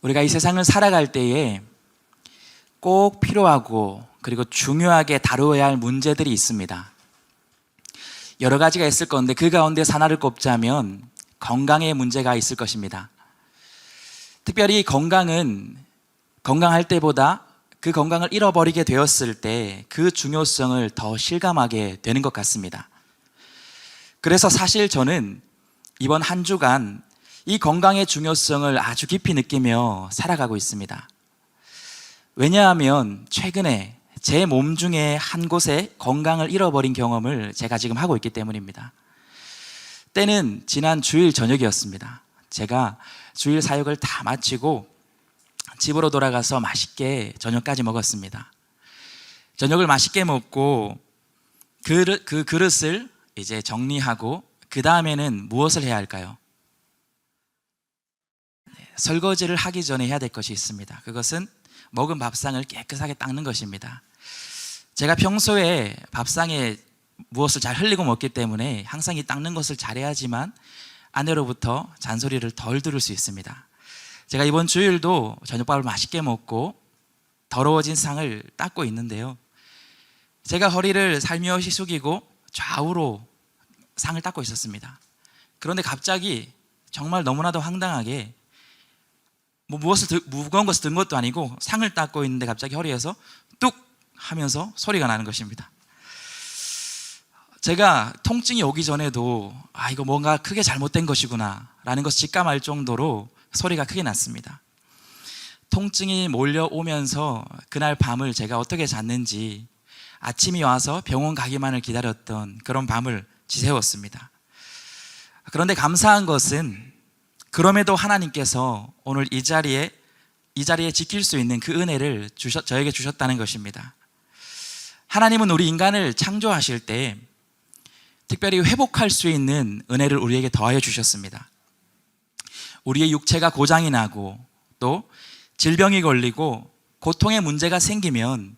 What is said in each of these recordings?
우리가 이 세상을 살아갈 때에 꼭 필요하고 그리고 중요하게 다루어야 할 문제들이 있습니다. 여러 가지가 있을 건데 그 가운데 하나를 꼽자면 건강의 문제가 있을 것입니다. 특별히 건강할 때보다 그 건강을 잃어버리게 되었을 때 그 중요성을 더 실감하게 되는 것 같습니다. 그래서 사실 저는 이번 한 주간 이 건강의 중요성을 아주 깊이 느끼며 살아가고 있습니다. 왜냐하면 최근에 제 몸 중에 한 곳에 건강을 잃어버린 경험을 제가 지금 하고 있기 때문입니다. 때는 지난 주일 저녁이었습니다. 제가 주일 사역을 다 마치고 집으로 돌아가서 맛있게 저녁까지 먹었습니다. 저녁을 맛있게 먹고 그 그릇을 이제 정리하고 그 다음에는 무엇을 해야 할까요? 설거지를 하기 전에 해야 될 것이 있습니다. 그것은 먹은 밥상을 깨끗하게 닦는 것입니다. 제가 평소에 밥상에 무엇을 잘 흘리고 먹기 때문에 항상 이 닦는 것을 잘해야지만 아내로부터 잔소리를 덜 들을 수 있습니다. 제가 이번 주일도 저녁밥을 맛있게 먹고 더러워진 상을 닦고 있는데요, 제가 허리를 살며시 숙이고 좌우로 상을 닦고 있었습니다. 그런데 갑자기 정말 너무나도 황당하게 무거운 것을 든 것도 아니고 상을 닦고 있는데 갑자기 허리에서 뚝 하면서 소리가 나는 것입니다. 제가 통증이 오기 전에도 이거 뭔가 크게 잘못된 것이구나 라는 것을 직감할 정도로 소리가 크게 났습니다. 통증이 몰려오면서 그날 밤을 제가 어떻게 잤는지 아침이 와서 병원 가기만을 기다렸던 그런 밤을 지새웠습니다. 그런데 감사한 것은 그럼에도 하나님께서 오늘 이 자리에 지킬 수 있는 그 은혜를 저에게 주셨다는 것입니다. 하나님은 우리 인간을 창조하실 때 특별히 회복할 수 있는 은혜를 우리에게 더하여 주셨습니다. 우리의 육체가 고장이 나고 또 질병이 걸리고 고통의 문제가 생기면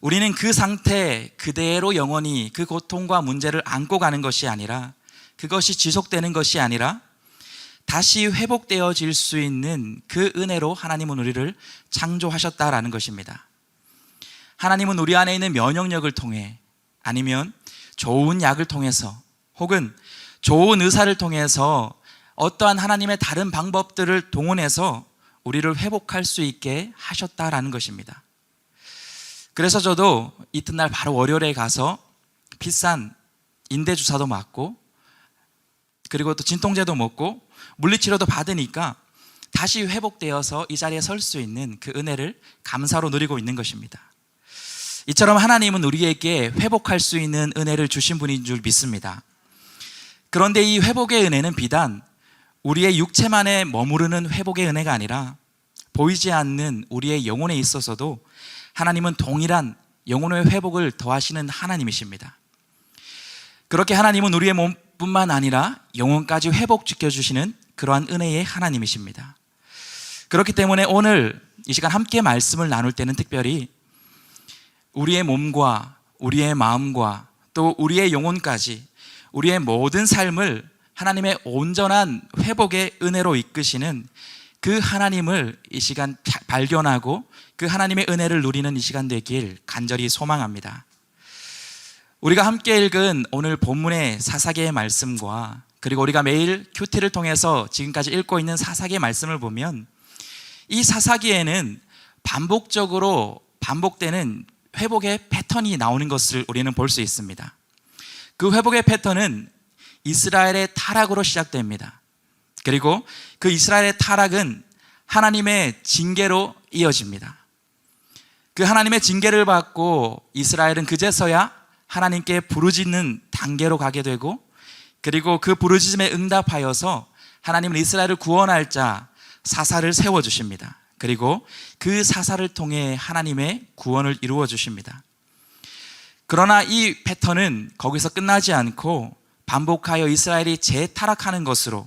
우리는 그 상태 그대로 영원히 그 고통과 문제를 안고 가는 것이 아니라, 그것이 지속되는 것이 아니라 다시 회복되어질 수 있는 그 은혜로 하나님은 우리를 창조하셨다라는 것입니다. 하나님은 우리 안에 있는 면역력을 통해, 아니면 좋은 약을 통해서, 혹은 좋은 의사를 통해서 어떠한 하나님의 다른 방법들을 동원해서 우리를 회복할 수 있게 하셨다라는 것입니다. 그래서 저도 이튿날 바로 월요일에 가서 비싼 인대주사도 맞고 그리고 또 진통제도 먹고 물리치료도 받으니까 다시 회복되어서 이 자리에 설 수 있는 그 은혜를 감사로 누리고 있는 것입니다. 이처럼 하나님은 우리에게 회복할 수 있는 은혜를 주신 분인 줄 믿습니다. 그런데 이 회복의 은혜는 비단 우리의 육체만에 머무르는 회복의 은혜가 아니라 보이지 않는 우리의 영혼에 있어서도 하나님은 동일한 영혼의 회복을 더하시는 하나님이십니다. 그렇게 하나님은 우리의 몸뿐만 아니라 영혼까지 회복시켜주시는 그러한 은혜의 하나님이십니다. 그렇기 때문에 오늘 이 시간 함께 말씀을 나눌 때는 특별히 우리의 몸과 우리의 마음과 또 우리의 영혼까지, 우리의 모든 삶을 하나님의 온전한 회복의 은혜로 이끄시는 그 하나님을 이 시간 발견하고 그 하나님의 은혜를 누리는 이 시간 되길 간절히 소망합니다. 우리가 함께 읽은 오늘 본문의 사사기의 말씀과 그리고 우리가 매일 큐티를 통해서 지금까지 읽고 있는 사사기의 말씀을 보면 이 사사기에는 반복적으로 반복되는 회복의 패턴이 나오는 것을 우리는 볼 수 있습니다. 그 회복의 패턴은 이스라엘의 타락으로 시작됩니다. 그리고 그 이스라엘의 타락은 하나님의 징계로 이어집니다. 그 하나님의 징계를 받고 이스라엘은 그제서야 하나님께 부르짖는 단계로 가게 되고, 그리고 그 부르짖음에 응답하여서 하나님은 이스라엘을 구원할 자 사사를 세워주십니다. 그리고 그 사사를 통해 하나님의 구원을 이루어 주십니다. 그러나 이 패턴은 거기서 끝나지 않고 반복하여 이스라엘이 재타락하는 것으로,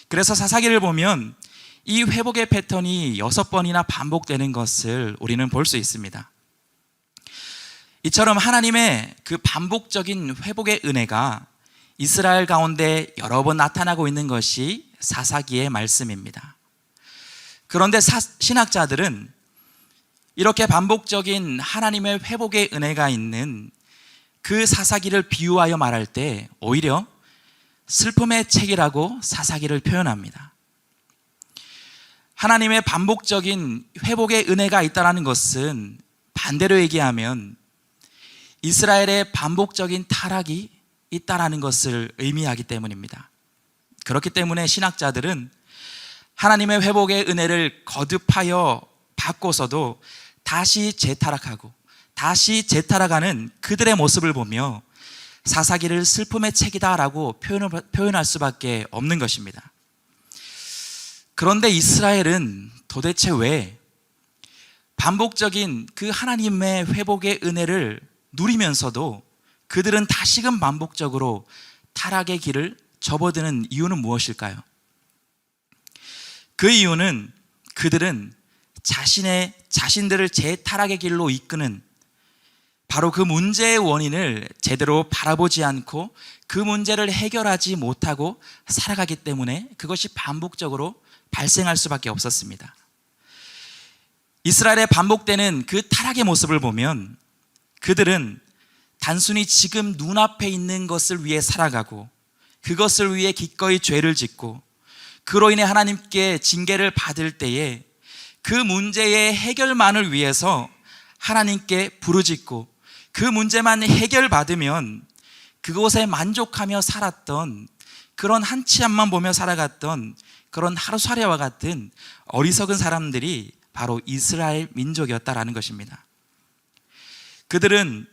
그래서 사사기를 보면 이 회복의 패턴이 6번이나 반복되는 것을 우리는 볼 수 있습니다. 이처럼 하나님의 그 반복적인 회복의 은혜가 이스라엘 가운데 여러 번 나타나고 있는 것이 사사기의 말씀입니다. 그런데 신학자들은 이렇게 반복적인 하나님의 회복의 은혜가 있는 그 사사기를 비유하여 말할 때 오히려 슬픔의 책이라고 사사기를 표현합니다. 하나님의 반복적인 회복의 은혜가 있다는 것은 반대로 얘기하면 이스라엘의 반복적인 타락이 있다는 것을 의미하기 때문입니다. 그렇기 때문에 신학자들은 하나님의 회복의 은혜를 거듭하여 받고서도 다시 재타락하고 다시 재타락하는 그들의 모습을 보며 사사기를 슬픔의 책이다라고 표현할 수밖에 없는 것입니다. 그런데 이스라엘은 도대체 왜 반복적인 그 하나님의 회복의 은혜를 누리면서도 그들은 다시금 반복적으로 타락의 길을 접어드는 이유는 무엇일까요? 그 이유는 그들은 자신들을 재타락의 길로 이끄는 바로 그 문제의 원인을 제대로 바라보지 않고 그 문제를 해결하지 못하고 살아가기 때문에 그것이 반복적으로 발생할 수밖에 없었습니다. 이스라엘의 반복되는 그 타락의 모습을 보면 그들은 단순히 지금 눈앞에 있는 것을 위해 살아가고 그것을 위해 기꺼이 죄를 짓고 그로 인해 하나님께 징계를 받을 때에 그 문제의 해결만을 위해서 하나님께 부르짖고 그 문제만 해결받으면 그곳에 만족하며 살았던 그런 한치 앞만 보며 살아갔던 그런 하루살이와 같은 어리석은 사람들이 바로 이스라엘 민족이었다라는 것입니다. 그들은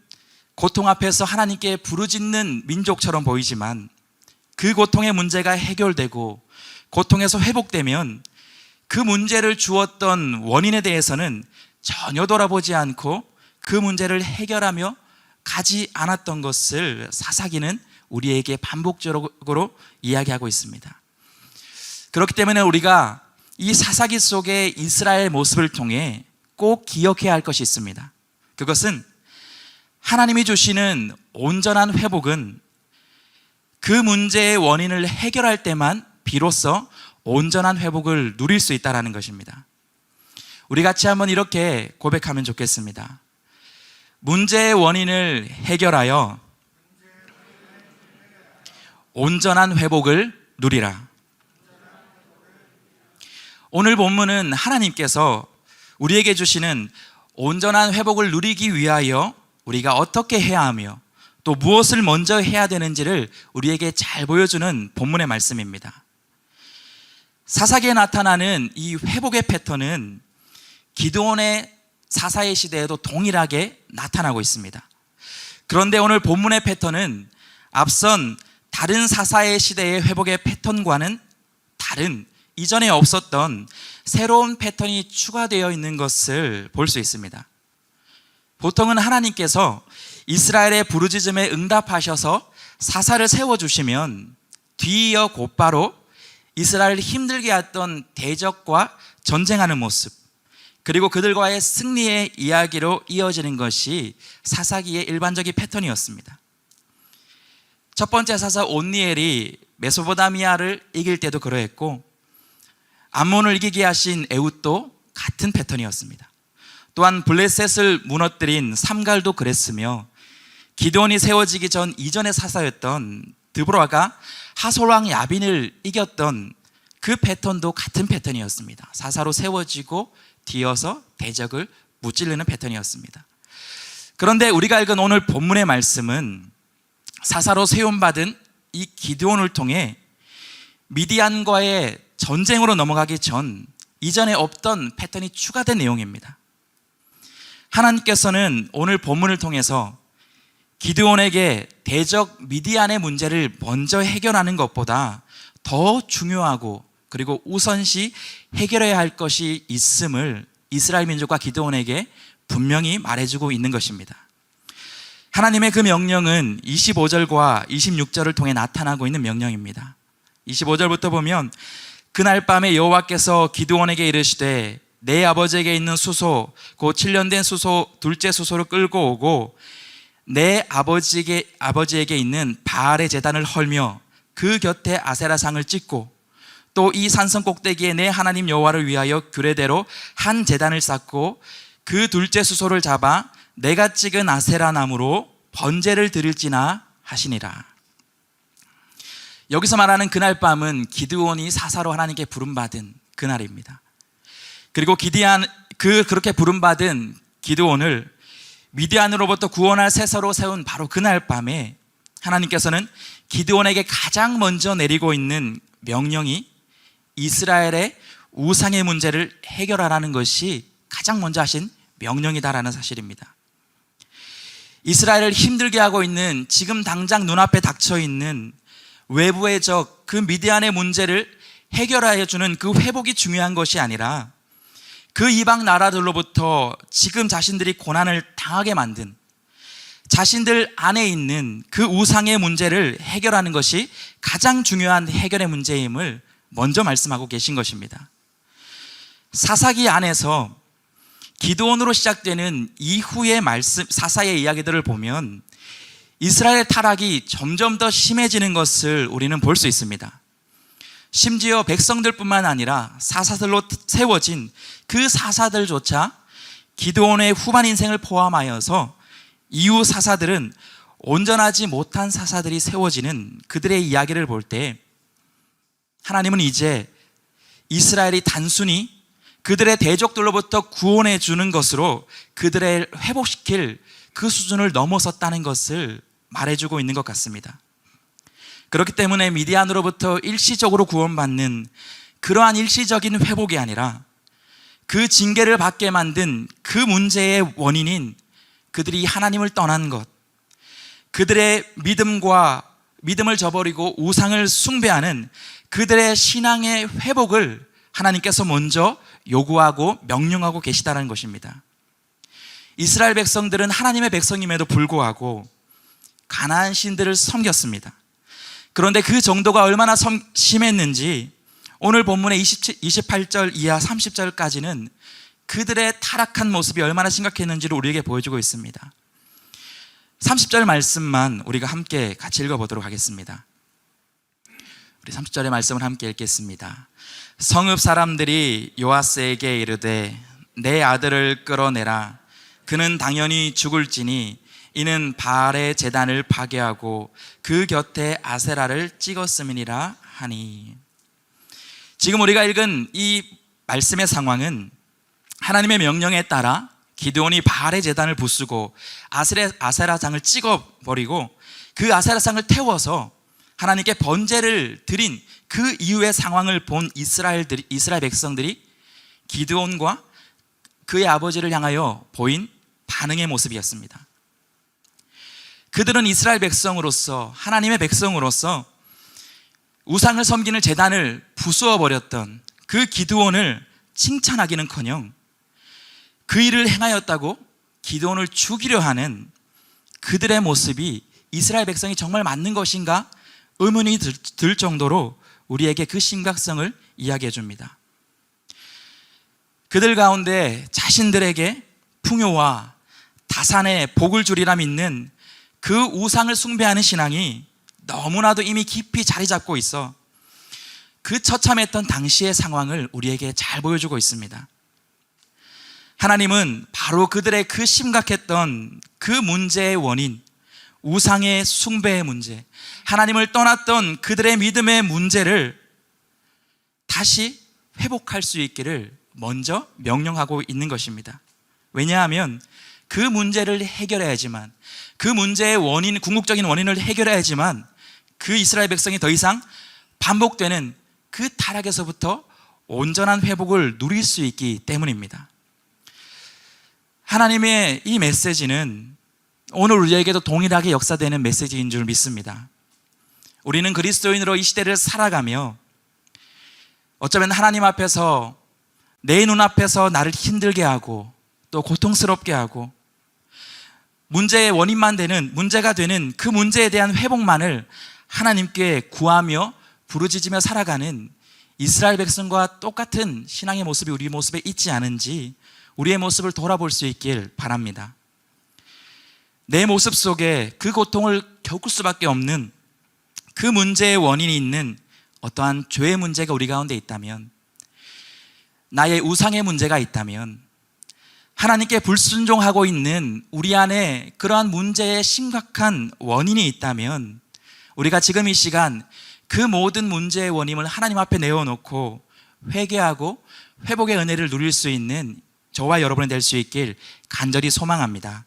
고통 앞에서 하나님께 부르짖는 민족처럼 보이지만 그 고통의 문제가 해결되고 고통에서 회복되면 그 문제를 주었던 원인에 대해서는 전혀 돌아보지 않고 그 문제를 해결하며 가지 않았던 것을 사사기는 우리에게 반복적으로 이야기하고 있습니다. 그렇기 때문에 우리가 이 사사기 속의 이스라엘 모습을 통해 꼭 기억해야 할 것이 있습니다. 그것은 하나님이 주시는 온전한 회복은 그 문제의 원인을 해결할 때만 비로소 온전한 회복을 누릴 수 있다는 것입니다. 우리 같이 한번 이렇게 고백하면 좋겠습니다. 문제의 원인을 해결하여 온전한 회복을 누리라. 오늘 본문은 하나님께서 우리에게 주시는 온전한 회복을 누리기 위하여 우리가 어떻게 해야 하며 또 무엇을 먼저 해야 되는지를 우리에게 잘 보여주는 본문의 말씀입니다. 사사기에 나타나는 이 회복의 패턴은 기드온의 사사의 시대에도 동일하게 나타나고 있습니다. 그런데 오늘 본문의 패턴은 앞선 다른 사사의 시대의 회복의 패턴과는 다른 이전에 없었던 새로운 패턴이 추가되어 있는 것을 볼 수 있습니다. 보통은 하나님께서 이스라엘의 부르짖음에 응답하셔서 사사를 세워주시면 뒤이어 곧바로 이스라엘을 힘들게 했던 대적과 전쟁하는 모습 그리고 그들과의 승리의 이야기로 이어지는 것이 사사기의 일반적인 패턴이었습니다. 첫 번째 사사 온니엘이 메소포타미아를 이길 때도 그러했고 암몬을 이기게 하신 에훗도 같은 패턴이었습니다. 또한 블레셋을 무너뜨린 삼갈도 그랬으며 기드온이 세워지기 전 이전의 사사였던 드보라가 하솔왕 야빈을 이겼던 그 패턴도 같은 패턴이었습니다. 사사로 세워지고 뒤어서 대적을 무찌르는 패턴이었습니다. 그런데 우리가 읽은 오늘 본문의 말씀은 사사로 세움받은 이 기드온을 통해 미디안과의 전쟁으로 넘어가기 전 이전에 없던 패턴이 추가된 내용입니다. 하나님께서는 오늘 본문을 통해서 기드온에게 대적 미디안의 문제를 먼저 해결하는 것보다 더 중요하고 그리고 우선시 해결해야 할 것이 있음을 이스라엘 민족과 기드온에게 분명히 말해주고 있는 것입니다. 하나님의 그 명령은 25절과 26절을 통해 나타나고 있는 명령입니다. 25절부터 보면 그날 밤에 여호와께서 기드온에게 이르시되 내 아버지에게 있는 수소 곧 7년 된 수소 둘째 수소를 끌고 오고 내 아버지에게 있는 바알의 제단을 헐며 그 곁에 아세라상을 찍고 또 이 산성 꼭대기에 내 하나님 여호와를 위하여 규례대로 한 제단을 쌓고 그 둘째 수소를 잡아 내가 찍은 아세라 나무로 번제를 드릴지나 하시니라. 여기서 말하는 그날 밤은 기드온이 사사로 하나님께 부름받은 그날입니다. 그리고 그렇게 부름받은 기드온을 미디안으로부터 구원할 세서로 세운 바로 그날 밤에 하나님께서는 기드온에게 가장 먼저 내리고 있는 명령이 이스라엘의 우상의 문제를 해결하라는 것이 가장 먼저 하신 명령이다라는 사실입니다. 이스라엘을 힘들게 하고 있는, 지금 당장 눈앞에 닥쳐 있는 외부의 적, 그 미디안의 문제를 해결하여 주는 그 회복이 중요한 것이 아니라 그 이방 나라들로부터 지금 자신들이 고난을 당하게 만든 자신들 안에 있는 그 우상의 문제를 해결하는 것이 가장 중요한 해결의 문제임을 먼저 말씀하고 계신 것입니다. 사사기 안에서 기드온으로 시작되는 이후의 말씀, 사사의 이야기들을 보면 이스라엘의 타락이 점점 더 심해지는 것을 우리는 볼 수 있습니다. 심지어 백성들뿐만 아니라 사사들로 세워진 그 사사들조차 기드온의 후반 인생을 포함하여서 이후 사사들은 온전하지 못한 사사들이 세워지는 그들의 이야기를 볼 때 하나님은 이제 이스라엘이 단순히 그들의 대적들로부터 구원해 주는 것으로 그들을 회복시킬 그 수준을 넘어섰다는 것을 말해주고 있는 것 같습니다. 그렇기 때문에 미디안으로부터 일시적으로 구원받는 그러한 일시적인 회복이 아니라 그 징계를 받게 만든 그 문제의 원인인 그들이 하나님을 떠난 것, 그들의 믿음을 저버리고 우상을 숭배하는 그들의 신앙의 회복을 하나님께서 먼저 요구하고 명령하고 계시다는 것입니다. 이스라엘 백성들은 하나님의 백성임에도 불구하고 가나안 신들을 섬겼습니다. 그런데 그 정도가 얼마나 심했는지 오늘 본문의 28절 이하 30절까지는 그들의 타락한 모습이 얼마나 심각했는지를 우리에게 보여주고 있습니다. 30절 말씀만 우리가 함께 같이 읽어보도록 하겠습니다. 우리 30절의 말씀을 함께 읽겠습니다. 성읍 사람들이 요아스에게 이르되 내 아들을 끌어내라. 그는 당연히 죽을지니 이는 바알의 제단을 파괴하고 그 곁에 아세라를 찍었음이니라 하니. 지금 우리가 읽은 이 말씀의 상황은 하나님의 명령에 따라 기드온이 바알의 제단을 부수고 아세라상을 찍어버리고 그 아세라상을 태워서 하나님께 번제를 드린 그 이후의 상황을 본 이스라엘 백성들이 기드온과 그의 아버지를 향하여 보인 반응의 모습이었습니다. 그들은 이스라엘 백성으로서, 하나님의 백성으로서 우상을 섬기는 제단을 부수어 버렸던 그 기드온을 칭찬하기는커녕 그 일을 행하였다고 기드온을 죽이려 하는 그들의 모습이 이스라엘 백성이 정말 맞는 것인가 의문이 들 정도로 우리에게 그 심각성을 이야기해 줍니다. 그들 가운데 자신들에게 풍요와 다산의 복을 주리라 믿는 그 우상을 숭배하는 신앙이 너무나도 이미 깊이 자리 잡고 있어 그 처참했던 당시의 상황을 우리에게 잘 보여주고 있습니다. 하나님은 바로 그들의 그 심각했던 그 문제의 원인, 우상의 숭배의 문제, 하나님을 떠났던 그들의 믿음의 문제를 다시 회복할 수 있기를 먼저 명령하고 있는 것입니다. 왜냐하면 그 문제를 해결해야지만, 그 문제의 원인, 궁극적인 원인을 해결해야지만 그 이스라엘 백성이 더 이상 반복되는 그 타락에서부터 온전한 회복을 누릴 수 있기 때문입니다. 하나님의 이 메시지는 오늘 우리에게도 동일하게 역사되는 메시지인 줄 믿습니다. 우리는 그리스도인으로 이 시대를 살아가며 어쩌면 하나님 앞에서 내 눈앞에서 나를 힘들게 하고 또 고통스럽게 하고 문제의 원인만 되는, 문제가 되는 그 문제에 대한 회복만을 하나님께 구하며 부르짖으며 살아가는 이스라엘 백성과 똑같은 신앙의 모습이 우리 모습에 있지 않은지 우리의 모습을 돌아볼 수 있길 바랍니다. 내 모습 속에 그 고통을 겪을 수밖에 없는 그 문제의 원인이 있는 어떠한 죄의 문제가 우리 가운데 있다면, 나의 우상의 문제가 있다면, 하나님께 불순종하고 있는 우리 안에 그러한 문제의 심각한 원인이 있다면, 우리가 지금 이 시간 그 모든 문제의 원인을 하나님 앞에 내어놓고 회개하고 회복의 은혜를 누릴 수 있는 저와 여러분이 될 수 있길 간절히 소망합니다.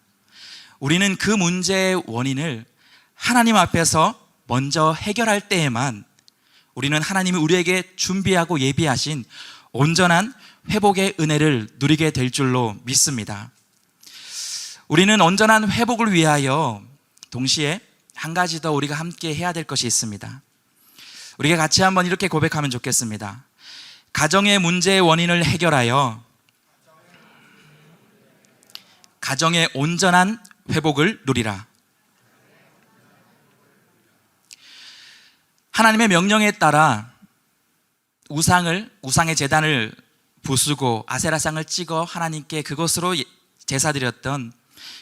우리는 그 문제의 원인을 하나님 앞에서 먼저 해결할 때에만 우리는 하나님이 우리에게 준비하고 예비하신 온전한 회복의 은혜를 누리게 될 줄로 믿습니다. 우리는 온전한 회복을 위하여 동시에 한 가지 더 우리가 함께 해야 될 것이 있습니다. 우리가 같이 한번 이렇게 고백하면 좋겠습니다. 가정의 문제의 원인을 해결하여 가정의 온전한 회복을 누리라. 하나님의 명령에 따라 우상의 제단을 부수고 아세라상을 찍어 하나님께 그것으로 제사드렸던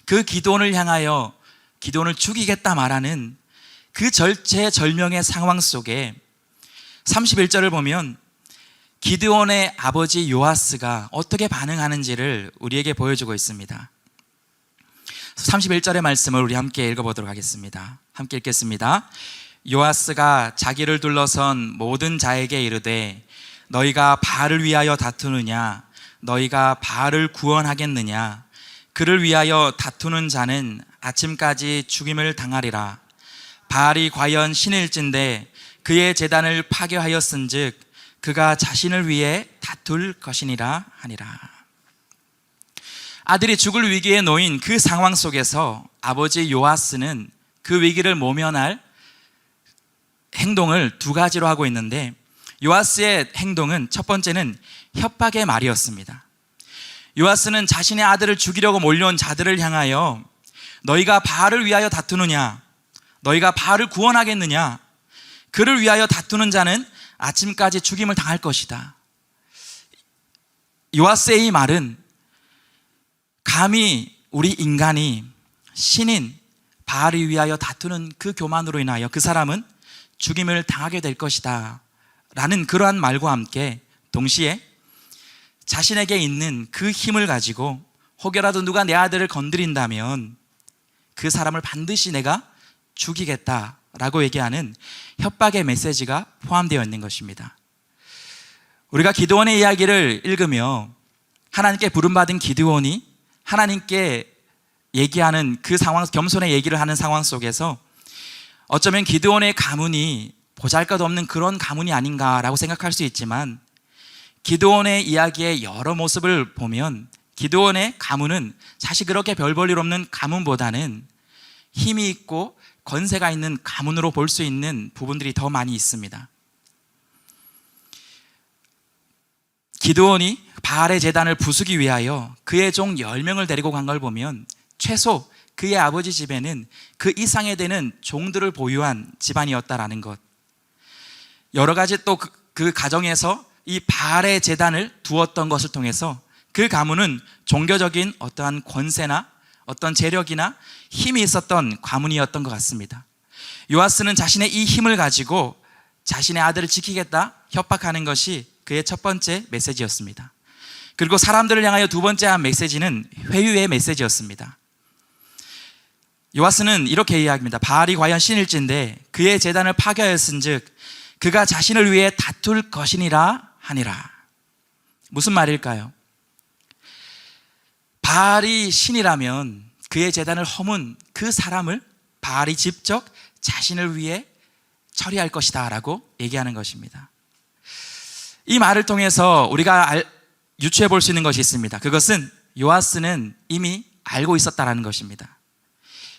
그 기드온을 향하여 기드온을 죽이겠다 말하는 그 절체절명의 상황 속에 31절을 보면 기드온의 아버지 요아스가 어떻게 반응하는지를 우리에게 보여주고 있습니다. 31절의 말씀을 우리 함께 읽어보도록 하겠습니다. 함께 읽겠습니다. 요아스가 자기를 둘러선 모든 자에게 이르되 너희가 바알을 위하여 다투느냐, 너희가 바알을 구원하겠느냐, 그를 위하여 다투는 자는 아침까지 죽임을 당하리라. 바알이 과연 신일진데 그의 제단을 파괴하였은즉 그가 자신을 위해 다툴 것이니라 하니라. 아들이 죽을 위기에 놓인 그 상황 속에서 아버지 요아스는 그 위기를 모면할 행동을 두 가지로 하고 있는데, 요아스의 행동은 첫 번째는 협박의 말이었습니다. 요아스는 자신의 아들을 죽이려고 몰려온 자들을 향하여 너희가 바알을 위하여 다투느냐, 너희가 바알을 구원하겠느냐, 그를 위하여 다투는 자는 아침까지 죽임을 당할 것이다. 요아스의 이 말은 감히 우리 인간이 신인 바알을 위하여 다투는 그 교만으로 인하여 그 사람은 죽임을 당하게 될 것이다 라는 그러한 말과 함께 동시에 자신에게 있는 그 힘을 가지고 혹여라도 누가 내 아들을 건드린다면 그 사람을 반드시 내가 죽이겠다라고 얘기하는 협박의 메시지가 포함되어 있는 것입니다. 우리가 기드온의 이야기를 읽으며 하나님께 부름받은 기드온이 하나님께 얘기하는 그 상황, 겸손의 얘기를 하는 상황 속에서 어쩌면 기드온의 가문이 보잘것없는 그런 가문이 아닌가라고 생각할 수 있지만, 기드온의 이야기의 여러 모습을 보면 기드온의 가문은 사실 그렇게 별 볼 일 없는 가문보다는 힘이 있고 권세가 있는 가문으로 볼 수 있는 부분들이 더 많이 있습니다. 기드온이 바알의 제단을 부수기 위하여 그의 종 10명을 데리고 간 걸 보면 최소 그의 아버지 집에는 그 이상에 되는 종들을 보유한 집안이었다라는 것, 여러 가지 또 그 가정에서 이 바알의 제단을 두었던 것을 통해서 그 가문은 종교적인 어떠한 권세나 어떤 재력이나 힘이 있었던 가문이었던 것 같습니다. 요아스는 자신의 이 힘을 가지고 자신의 아들을 지키겠다 협박하는 것이 그의 첫 번째 메시지였습니다. 그리고 사람들을 향하여 두 번째 한 메시지는 회유의 메시지였습니다. 요아스는 이렇게 이야기합니다. 바알이 과연 신일진데 그의 제단을 파괴하였은즉 그가 자신을 위해 다툴 것이니라 하니라. 무슨 말일까요? 바알이 신이라면 그의 제단을 허문 그 사람을 바알이 직접 자신을 위해 처리할 것이다 라고 얘기하는 것입니다. 이 말을 통해서 우리가 유추해 볼 수 있는 것이 있습니다. 그것은 요아스는 이미 알고 있었다라는 것입니다.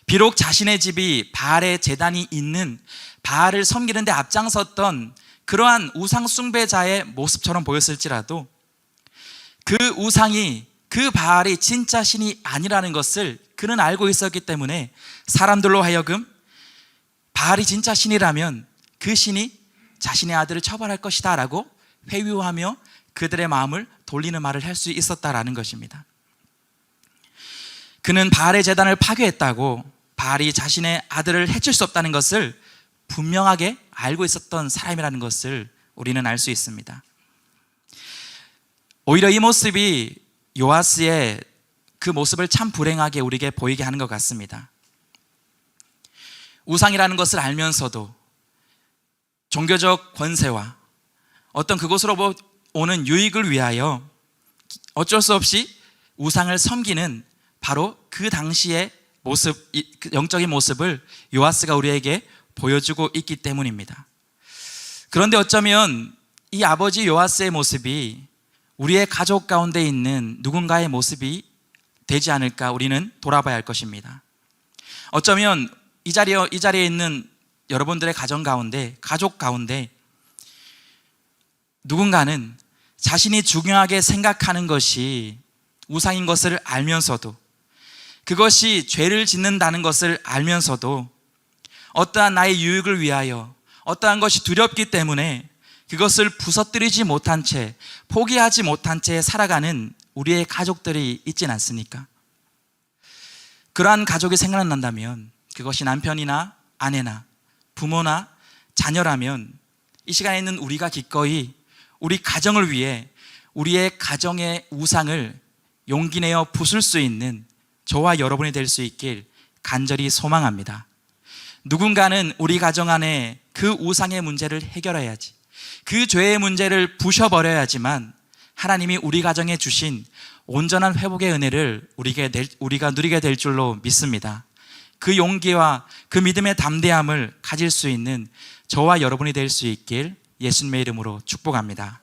비록 자신의 집이 바알의 제단이 있는, 바알을 섬기는 데 앞장섰던 그러한 우상 숭배자의 모습처럼 보였을지라도 그 우상이, 그 바알이 진짜 신이 아니라는 것을 그는 알고 있었기 때문에 사람들로 하여금 바알이 진짜 신이라면 그 신이 자신의 아들을 처벌할 것이다 라고 회유하며 그들의 마음을 돌리는 말을 할 수 있었다라는 것입니다. 그는 바알의 제단을 파괴했다고 바알이 자신의 아들을 해칠 수 없다는 것을 분명하게 알고 있었던 사람이라는 것을 우리는 알 수 있습니다. 오히려 이 모습이 요아스의 그 모습을 참 불행하게 우리에게 보이게 하는 것 같습니다. 우상이라는 것을 알면서도 종교적 권세와 어떤 그곳으로 오는 유익을 위하여 어쩔 수 없이 우상을 섬기는 바로 그 당시의 모습, 영적인 모습을 요아스가 우리에게 보여주고 있기 때문입니다. 그런데 어쩌면 이 아버지 요아스의 모습이 우리의 가족 가운데 있는 누군가의 모습이 되지 않을까 우리는 돌아봐야 할 것입니다. 어쩌면 이 자리에 있는 여러분들의 가정 가운데, 가족 가운데 누군가는 자신이 중요하게 생각하는 것이 우상인 것을 알면서도, 그것이 죄를 짓는다는 것을 알면서도 어떠한 나의 유익을 위하여 어떠한 것이 두렵기 때문에 그것을 부서뜨리지 못한 채, 포기하지 못한 채 살아가는 우리의 가족들이 있진 않습니까? 그러한 가족이 생각난다면 그것이 남편이나 아내나 부모나 자녀라면 이 시간에 있는 우리가 기꺼이 우리 가정을 위해 우리의 가정의 우상을 용기 내어 부술 수 있는 저와 여러분이 될 수 있길 간절히 소망합니다. 누군가는 우리 가정 안에 그 우상의 문제를 해결해야지, 그 죄의 문제를 부셔버려야지만 하나님이 우리 가정에 주신 온전한 회복의 은혜를 우리가 누리게 될 줄로 믿습니다. 그 용기와 그 믿음의 담대함을 가질 수 있는 저와 여러분이 될 수 있길 예수님의 이름으로 축복합니다.